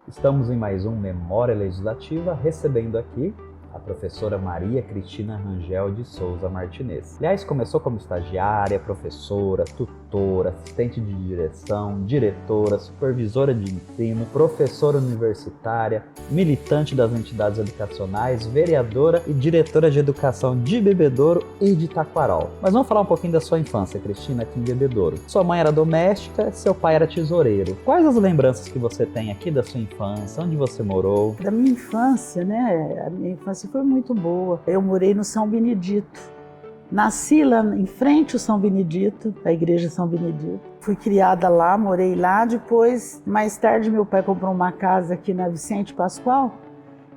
Estamos em mais um Memória Legislativa, recebendo aqui a professora Maria Cristina Rangel de Souza Martinez. Aliás, começou como estagiária, professora, tutora, assistente de direção, diretora, supervisora de ensino, professora universitária, militante das entidades educacionais, vereadora e diretora de educação de Bebedouro e de Taquaral. Mas vamos falar um pouquinho da sua infância, Cristina, aqui em Bebedouro. Sua mãe era doméstica, seu pai era tesoureiro. Quais as lembranças que você tem aqui da sua infância? Onde você morou? Da minha infância, né? A minha infância foi muito boa. Eu morei no São Benedito. Nasci lá em frente ao São Benedito, a igreja São Benedito. Fui criada lá, morei lá. Depois, mais tarde, meu pai comprou uma casa aqui na Vicente Pascoal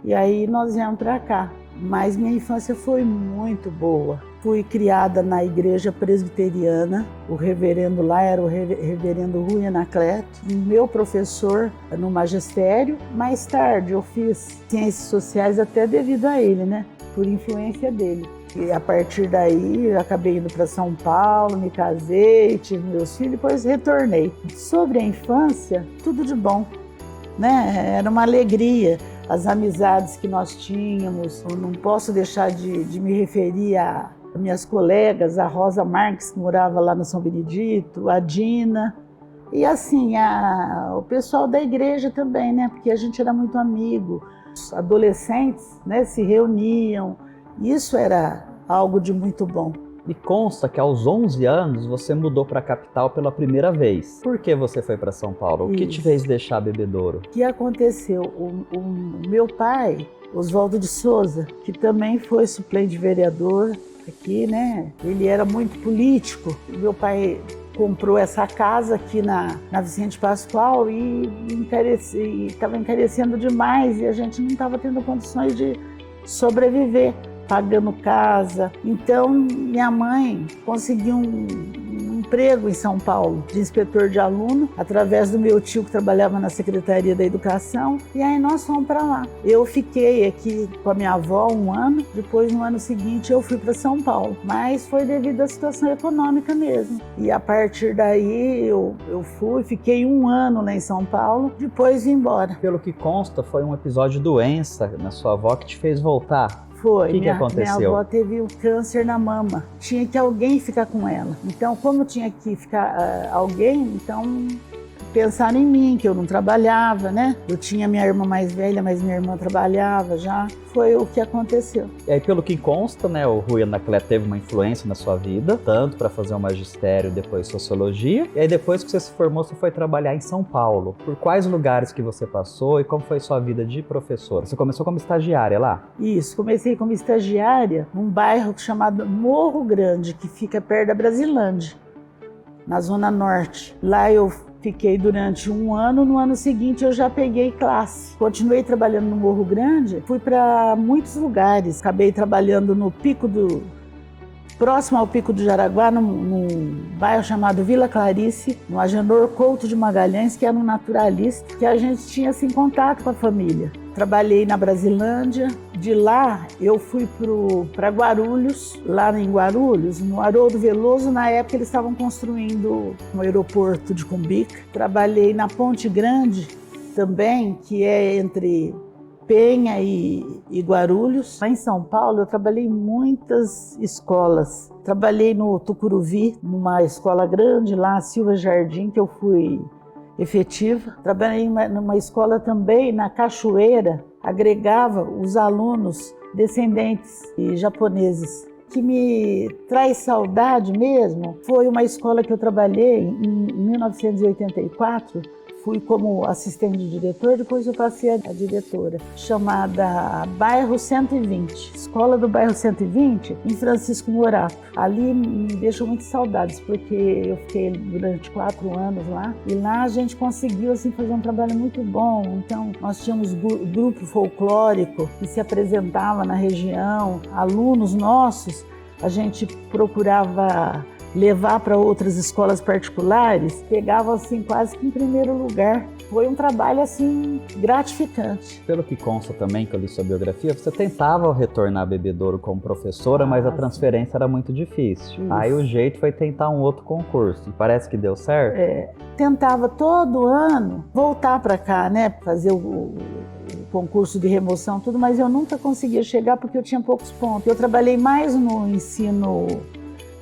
e aí nós viemos para cá. Mas minha infância foi muito boa. Fui criada na igreja presbiteriana. O reverendo lá era o reverendo Rui Anacleto, meu professor no magistério. Mais tarde eu fiz ciências sociais até devido a ele, né? Por influência dele. E a partir daí eu acabei indo para São Paulo, me casei, tive meus filhos, depois retornei. Sobre a infância, tudo de bom, né? Era uma alegria. As amizades que nós tínhamos, eu não posso deixar de me referir a minhas colegas, a Rosa Marques, que morava lá no São Benedito, a Dina, e assim, o pessoal da igreja também, né? Porque a gente era muito amigo. Os adolescentes, né, se reuniam, isso era algo de muito bom. Me consta que aos 11 anos você mudou para a capital pela primeira vez. Por que você foi para São Paulo? O que te fez deixar Bebedouro? O que aconteceu? O meu pai, Oswaldo de Souza, que também foi suplente vereador aqui, né? Ele era muito político. Meu pai comprou essa casa aqui na Vicente Pascoal e estava encarecendo demais e a gente não estava tendo condições de sobreviver, pagando casa. Então, minha mãe conseguiu um emprego em São Paulo, de inspetor de aluno, através do meu tio que trabalhava na Secretaria da Educação, e aí nós fomos para lá. Eu fiquei aqui com a minha avó um ano, depois no ano seguinte eu fui para São Paulo, mas foi devido à situação econômica mesmo. E a partir daí eu fiquei um ano lá em São Paulo, depois vim embora. Pelo que consta, foi um episódio de doença na sua avó que te fez voltar. Foi. O que aconteceu? Minha avó teve um câncer na mama. Tinha que alguém ficar com ela. Então, como tinha que ficar alguém, então pensaram em mim, que eu não trabalhava, né? Eu tinha minha irmã mais velha, mas minha irmã trabalhava já. Foi o que aconteceu. E aí, pelo que consta, né, o Rui Anacleto teve uma influência na sua vida, tanto para fazer o magistério, depois sociologia. E aí, depois que você se formou, você foi trabalhar em São Paulo. Por quais lugares que você passou e como foi sua vida de professora? Você começou como estagiária lá? Isso, comecei como estagiária num bairro chamado Morro Grande, que fica perto da Brasilândia, na Zona Norte. Lá eu fiquei durante um ano, no ano seguinte eu já peguei classe. Continuei trabalhando no Morro Grande, fui para muitos lugares. Acabei trabalhando no próximo ao Pico do Jaraguá, num bairro chamado Vila Clarice, no Agenor Couto de Magalhães, que era um naturalista, que a gente tinha assim, contato com a família. Trabalhei na Brasilândia, de lá eu fui para Guarulhos, lá em Guarulhos, no Haroldo Veloso, na época eles estavam construindo um aeroporto de Cumbica. Trabalhei na Ponte Grande também, que é entre Penha e Guarulhos. Lá em São Paulo eu trabalhei em muitas escolas. Trabalhei no Tucuruvi, numa escola grande lá, Silva Jardim, que eu fui efetiva. Trabalhei numa escola também na Cachoeira, agregava os alunos descendentes de japoneses. O que me traz saudade mesmo foi uma escola que eu trabalhei em 1984, fui como assistente de diretor, depois eu passei a diretora, chamada Bairro 120, Escola do Bairro 120, em Francisco Morato. Ali me deixou muitas saudades, porque eu fiquei durante 4 anos lá, e lá a gente conseguiu assim, fazer um trabalho muito bom. Então, nós tínhamos grupo folclórico que se apresentava na região, alunos nossos, a gente procurava levar para outras escolas particulares, pegava assim quase que em primeiro lugar. foi um trabalho assim gratificante. Pelo que consta também, que eu li sua biografia, você tentava retornar a Bebedouro como professora, mas a transferência era muito difícil. Isso. Aí o jeito foi tentar um outro concurso. E parece que deu certo? Tentava todo ano voltar para cá, né? Fazer o concurso de remoção, tudo, mas eu nunca conseguia chegar porque eu tinha poucos pontos. Eu trabalhei mais no ensino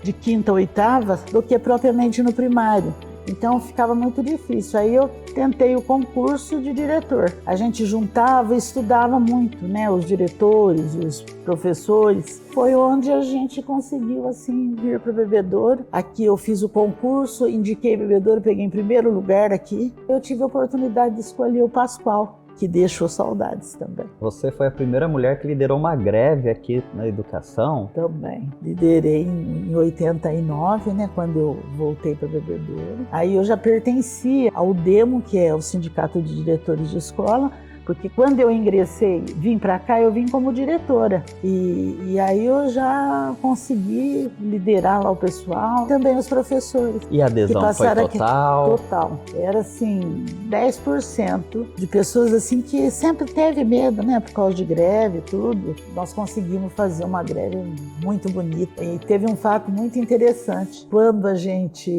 de 5ª a 8ª do que propriamente no primário. Então ficava muito difícil. Aí eu tentei o concurso de diretor. A gente juntava e estudava muito, né? Os diretores, os professores. Foi onde a gente conseguiu assim vir para Bebedouro. Aqui eu fiz o concurso, indiquei Bebedouro, peguei em primeiro lugar aqui. Eu tive a oportunidade de escolher o Pascoal, que deixou saudades também. Você foi a primeira mulher que liderou uma greve aqui na educação? Também. Liderei em 89, né, quando eu voltei para Bebedouro. Aí eu já pertencia ao DEMO, que é o Sindicato de Diretores de Escola, porque quando eu ingressei, vim para cá, eu vim como diretora. E aí eu já consegui liderar lá o pessoal, também os professores. E a adesão foi total? Total. Era assim, 10% de pessoas assim que sempre teve medo, né, por causa de greve e tudo. Nós conseguimos fazer uma greve muito bonita. E teve um fato muito interessante. Quando a gente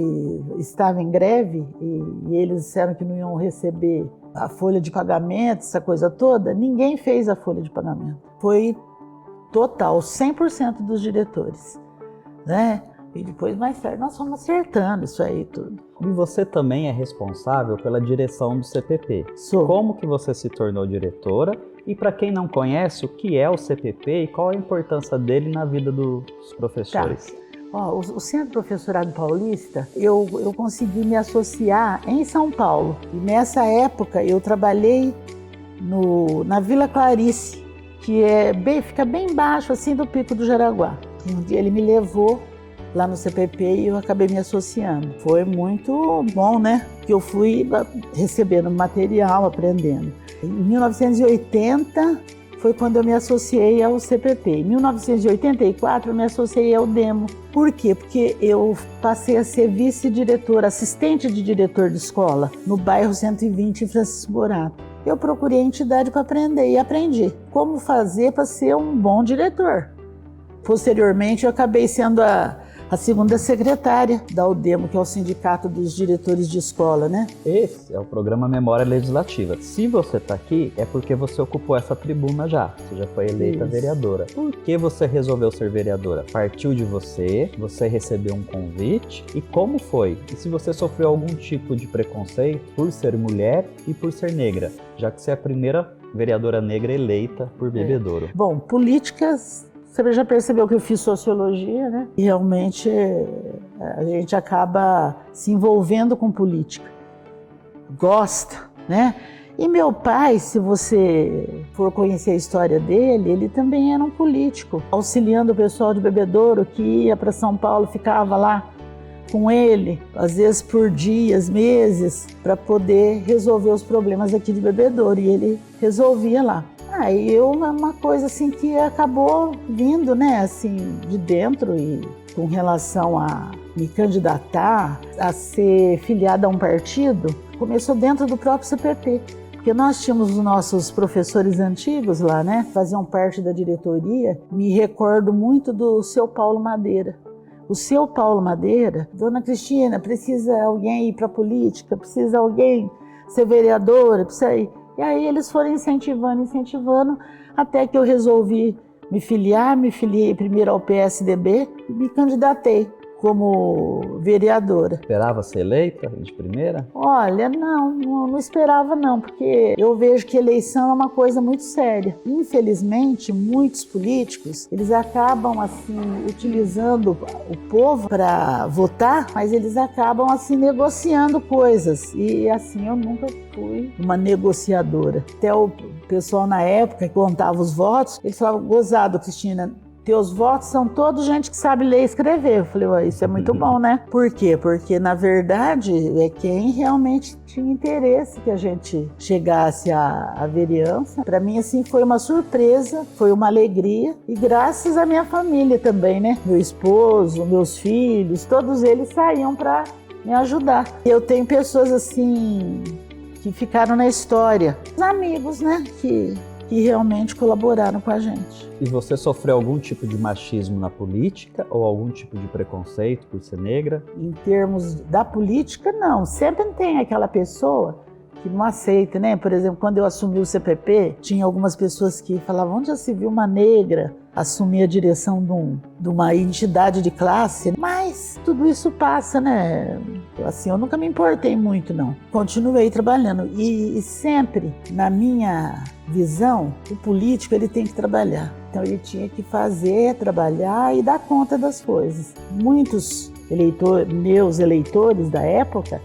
estava em greve e eles disseram que não iam receber a folha de pagamento, essa coisa toda, ninguém fez a folha de pagamento. Foi total, 100% dos diretores, né? E depois, mais tarde, nós fomos acertando isso aí tudo. E você também é responsável pela direção do CPP. Sou. Como que você se tornou diretora? E para quem não conhece, o que é o CPP e qual a importância dele na vida dos professores? Tá. O Centro Professorado Paulista, eu consegui me associar em São Paulo. E nessa época eu trabalhei na Vila Clarice, que fica bem embaixo assim, do Pico do Jaraguá. E um dia ele me levou lá no CPP e eu acabei me associando. Foi muito bom, né? Porque eu fui recebendo material, aprendendo. Em 1980... foi quando eu me associei ao CPP. Em 1984, eu me associei ao DEMO. Por quê? Porque eu passei a ser vice-diretora, assistente de diretor de escola, no bairro 120, em Francisco Morato. Eu procurei a entidade para aprender e aprendi como fazer para ser um bom diretor. Posteriormente, eu acabei sendo a segunda secretária da UDEMO, que é o Sindicato dos Diretores de Escola, né? Esse é o programa Memória Legislativa. Se você está aqui, é porque você ocupou essa tribuna já. Você já foi eleita vereadora. Por que você resolveu ser vereadora? Partiu de você recebeu um convite? E como foi? E se você sofreu algum tipo de preconceito por ser mulher e por ser negra? Já que você é a primeira vereadora negra eleita por Bebedouro. Bom, políticas... Você já percebeu que eu fiz sociologia, né? E realmente a gente acaba se envolvendo com política. Gosta, né? E meu pai, se você for conhecer a história dele, ele também era um político, auxiliando o pessoal de Bebedouro que ia para São Paulo, ficava lá com ele, às vezes por dias, meses, para poder resolver os problemas aqui de Bebedouro. E ele resolvia lá. Aí uma coisa assim que acabou vindo, né, assim, de dentro e com relação a me candidatar, a ser filiada a um partido, começou dentro do próprio CPP. Porque nós tínhamos os nossos professores antigos lá, né, faziam parte da diretoria. Me recordo muito do seu Paulo Madeira. O seu Paulo Madeira, dona Cristina, precisa alguém ir para a política, precisa alguém ser vereadora, precisa ir. E aí eles foram incentivando, até que eu resolvi me filiei primeiro ao PSDB e me candidatei como vereadora. Esperava ser eleita de primeira? Olha, não esperava não, porque eu vejo que eleição é uma coisa muito séria. Infelizmente, muitos políticos, eles acabam assim utilizando o povo para votar, mas eles acabam assim negociando coisas. E assim, eu nunca fui uma negociadora. Até o pessoal na época que contava os votos, eles falavam: gozado, Cristina, teus votos são todos gente que sabe ler e escrever. Eu falei: isso é muito bom, né? Por quê? Porque, na verdade, é quem realmente tinha interesse que a gente chegasse à vereança. Para mim, assim, foi uma surpresa, foi uma alegria. E graças à minha família também, né? Meu esposo, meus filhos, todos eles saíam para me ajudar. Eu tenho pessoas, assim, que ficaram na história. Os amigos, né, que realmente colaboraram com a gente. E você sofreu algum tipo de machismo na política ou algum tipo de preconceito por ser negra? Em termos da política, não. Sempre tem aquela pessoa que não aceita, né? Por exemplo, quando eu assumi o CPP, tinha algumas pessoas que falavam: onde já se viu uma negra assumir a direção de uma entidade de classe? Mas tudo isso passa, né? Assim, eu nunca me importei muito, não. Continuei trabalhando e sempre, na minha visão, o político ele tem que trabalhar. Então ele tinha que fazer, trabalhar e dar conta das coisas. Muitos meus eleitores da época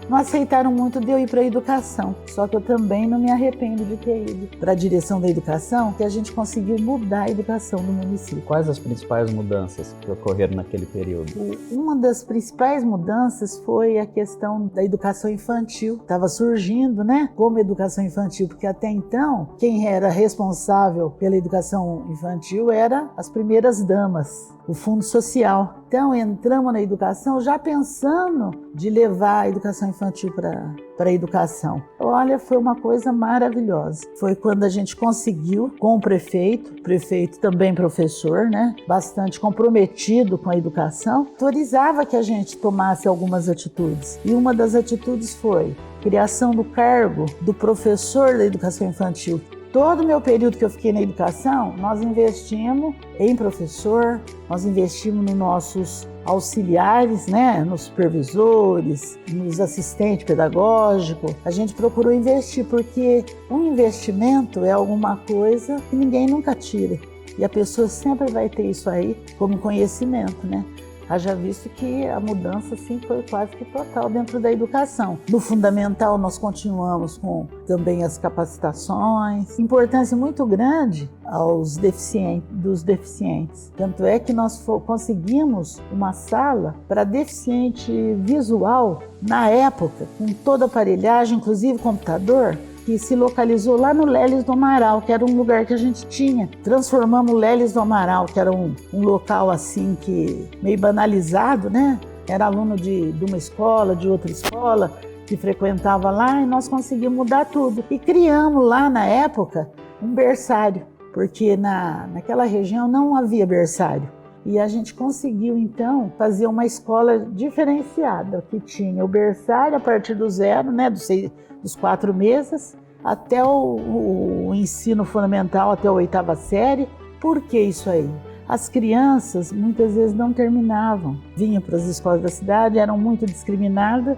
não aceitaram muito de eu ir para a educação. Só que eu também não me arrependo de ter ido para a direção da educação, que a gente conseguiu mudar a educação do município. Quais as principais mudanças que ocorreram naquele período? Uma das principais mudanças foi a questão da educação infantil. Estava surgindo, né, como educação infantil, porque até então, quem era responsável pela educação infantil eram as primeiras damas, o Fundo Social. Então, entramos na educação já pensando de levar a educação infantil para a educação. Olha, foi uma coisa maravilhosa. Foi quando a gente conseguiu, com o prefeito também professor, né, bastante comprometido com a educação, autorizava que a gente tomasse algumas atitudes. E uma das atitudes foi a criação do cargo do professor da educação infantil. Todo o meu período que eu fiquei na educação, nós investimos em professor, nós investimos nos nossos auxiliares, né, nos supervisores, nos assistentes pedagógicos. A gente procurou investir, porque um investimento é alguma coisa que ninguém nunca tira. E a pessoa sempre vai ter isso aí como conhecimento, né? Haja visto que a mudança assim, foi quase que total dentro da educação. No fundamental, nós continuamos com também as capacitações, importância muito grande aos deficientes. Tanto é que nós conseguimos uma sala para deficiente visual, na época, com toda a aparelhagem, inclusive computador, que se localizou lá no Leles do Amaral, que era um lugar que a gente tinha. Transformamos o Leles do Amaral, que era um local assim que meio banalizado, né? Era aluno de uma escola, de outra escola, que frequentava lá, e nós conseguimos mudar tudo. E criamos lá, na época, um berçário, porque naquela região não havia berçário. E a gente conseguiu, então, fazer uma escola diferenciada, que tinha o berçário a partir do zero, né, dos 4 meses, até o ensino fundamental, até a 8ª série. Por que isso aí? As crianças, muitas vezes, não terminavam. Vinham para as escolas da cidade, eram muito discriminadas,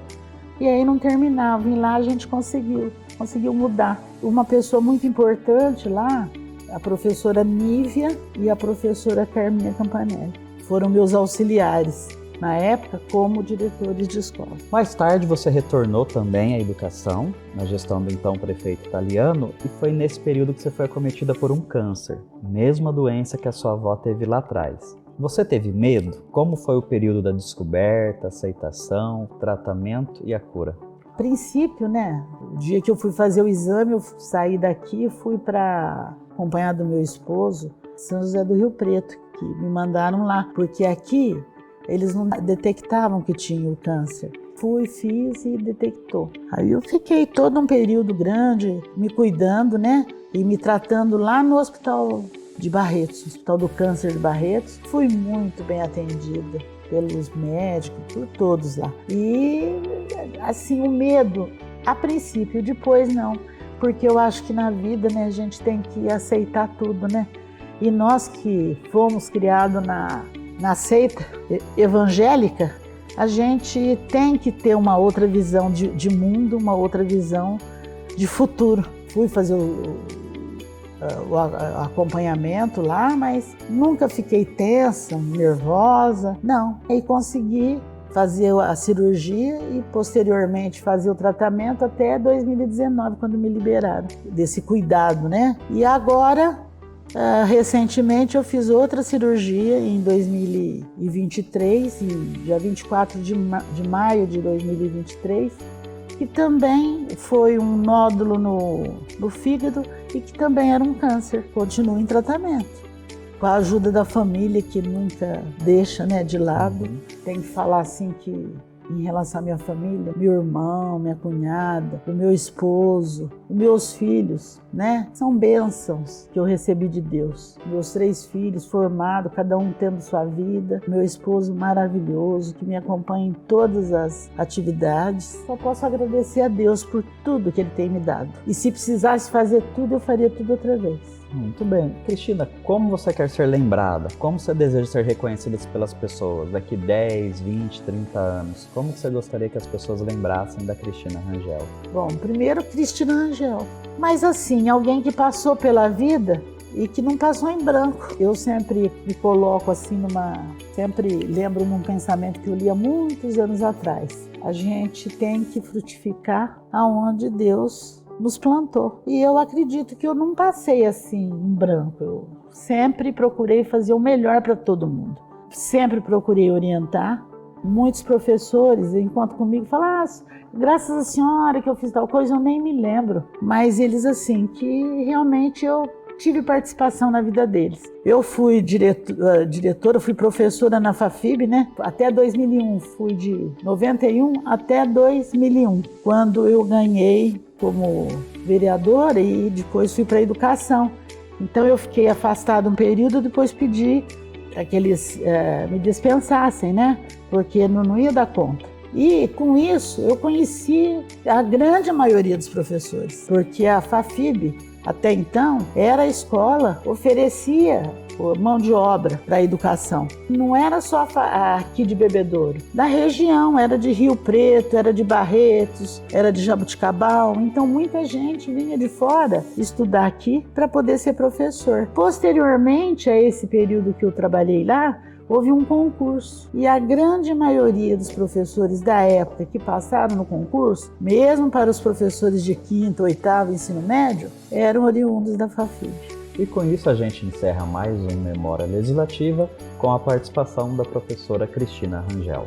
e aí não terminavam. E lá a gente conseguiu mudar. Uma pessoa muito importante lá, a professora Nívia e a professora Carminha Campanelli, foram meus auxiliares na época como diretores de escola. Mais tarde você retornou também à educação, na gestão do então prefeito italiano, e foi nesse período que você foi acometida por um câncer, mesma doença que a sua avó teve lá atrás. Você teve medo? Como foi o período da descoberta, aceitação, tratamento e a cura? A princípio, né, o dia que eu fui fazer o exame, eu saí daqui e fui para acompanhar do meu esposo, São José do Rio Preto, que me mandaram lá, porque aqui eles não detectavam que tinha o câncer. Fui, fiz e detectou. Aí eu fiquei todo um período grande me cuidando, né, e me tratando lá no Hospital de Barretos, Hospital do Câncer de Barretos. Fui muito bem atendida pelos médicos, por todos lá. E, assim, o medo, a princípio, depois não. Porque eu acho que na vida, né, a gente tem que aceitar tudo, né? E nós que fomos criados na seita evangélica, a gente tem que ter uma outra visão de mundo, uma outra visão de futuro. Fui fazer o acompanhamento lá, mas nunca fiquei tensa, nervosa, não. Aí consegui fazer a cirurgia e posteriormente fazer o tratamento até 2019, quando me liberaram desse cuidado, né? E agora, recentemente, eu fiz outra cirurgia em 2023, dia 24 de maio de 2023, que também foi um nódulo no fígado e que também era um câncer. Continuo em tratamento. Com a ajuda da família, que nunca deixa, né, de lado. Tem que falar assim que em relação à minha família, meu irmão, minha cunhada, o meu esposo, os meus filhos, né? São bênçãos que eu recebi de Deus. Meus 3 filhos formados, cada um tendo sua vida, meu esposo maravilhoso que me acompanha em todas as atividades. Só posso agradecer a Deus por tudo que Ele tem me dado. E se precisasse fazer tudo, eu faria tudo outra vez. Muito bem. Cristina, como você quer ser lembrada? Como você deseja ser reconhecida pelas pessoas daqui 10, 20, 30 anos? Como você gostaria que as pessoas lembrassem da Cristina Rangel? Bom, primeiro Cristina Rangel. Mas assim, alguém que passou pela vida e que não passou em branco. Eu sempre me coloco assim sempre lembro num pensamento que eu li há muitos anos atrás. A gente tem que frutificar aonde Deus nos plantou. E eu acredito que eu não passei assim em branco. Eu sempre procurei fazer o melhor para todo mundo. Sempre procurei orientar. Muitos professores encontram comigo e falam: graças à senhora que eu fiz tal coisa, eu nem me lembro. Mas eles assim, que realmente eu tive participação na vida deles. Eu fui diretora, fui professora na FAFIB, né? Até 2001, fui de 91 até 2001, quando eu ganhei como vereadora e depois fui para a educação. Então eu fiquei afastada um período, depois pedi que eles me dispensassem, né? Porque não ia dar conta. E com isso eu conheci a grande maioria dos professores, porque a FAFIB até então era a escola, oferecia mão de obra para a educação. Não era só aqui de Bebedouro, da região, era de Rio Preto, era de Barretos, era de Jabuticabal. Então muita gente vinha de fora estudar aqui para poder ser professor. Posteriormente a esse período que eu trabalhei lá, houve um concurso e a grande maioria dos professores da época que passaram no concurso, mesmo para os professores de 5º, 8º ensino médio, eram oriundos da FAFIB. E com isso a gente encerra mais um Memória Legislativa com a participação da professora Cristina Rangel.